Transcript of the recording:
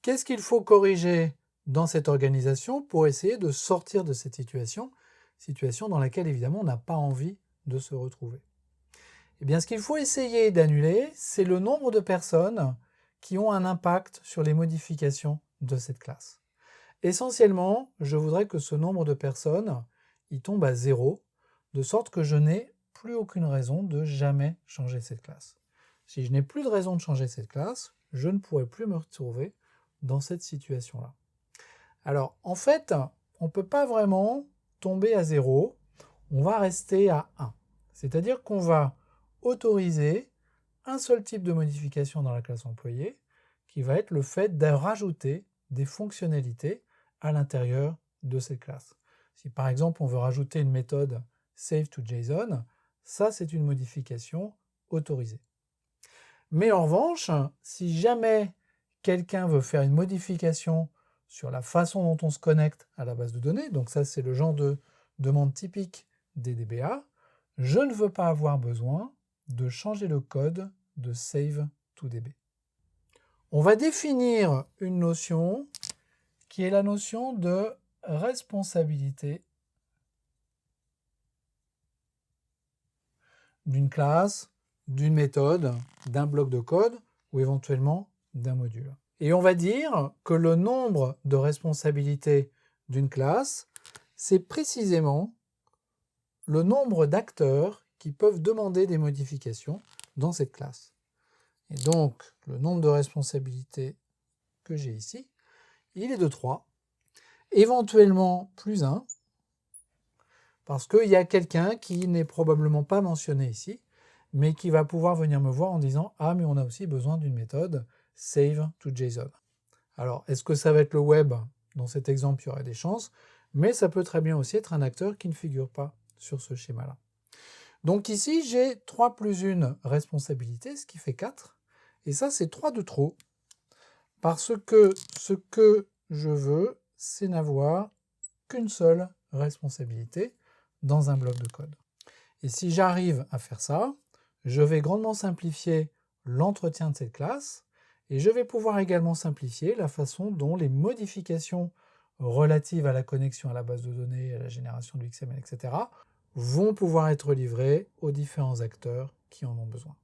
Qu'est-ce qu'il faut corriger dans cette organisation pour essayer de sortir de cette situation dans laquelle évidemment on n'a pas envie de se retrouver? Eh bien, ce qu'il faut essayer d'annuler, c'est le nombre de personnes qui ont un impact sur les modifications de cette classe. Essentiellement, je voudrais que ce nombre de personnes, il tombe à 0, de sorte que je n'ai plus aucune raison de jamais changer cette classe. Si je n'ai plus de raison de changer cette classe, je ne pourrai plus me retrouver dans cette situation-là. Alors, en fait, on ne peut pas vraiment tomber à 0, on va rester à 1. C'est-à-dire qu'on va autoriser un seul type de modification dans la classe employée, qui va être le fait de rajouter des fonctionnalités à l'intérieur de cette classe. Si par exemple on veut rajouter une méthode save2JSON, ça c'est une modification autorisée. Mais en revanche, si jamais quelqu'un veut faire une modification sur la façon dont on se connecte à la base de données, donc ça c'est le genre de demande typique des DBA, je ne veux pas avoir besoin de changer le code de save2DB. On va définir une notion qui est la notion de responsabilité d'une classe, d'une méthode, d'un bloc de code ou éventuellement d'un module. Et on va dire que le nombre de responsabilités d'une classe, c'est précisément le nombre d'acteurs qui peuvent demander des modifications dans cette classe. Et donc, le nombre de responsabilités que j'ai ici, il est de 3, éventuellement plus 1, parce qu'il y a quelqu'un qui n'est probablement pas mentionné ici, mais qui va pouvoir venir me voir en disant « Ah, mais on a aussi besoin d'une méthode save2JSON ». Alors, est-ce que ça va être le web? Dans cet exemple, il y aurait des chances, mais ça peut très bien aussi être un acteur qui ne figure pas sur ce schéma-là. Donc ici, j'ai 3 plus 1 responsabilité, ce qui fait 4, et ça, c'est 3 de trop, parce que ce que je veux, c'est n'avoir qu'une seule responsabilité dans un bloc de code. Et si j'arrive à faire ça, je vais grandement simplifier l'entretien de cette classe et je vais pouvoir également simplifier la façon dont les modifications relatives à la connexion à la base de données, à la génération du XML, etc. vont pouvoir être livrées aux différents acteurs qui en ont besoin.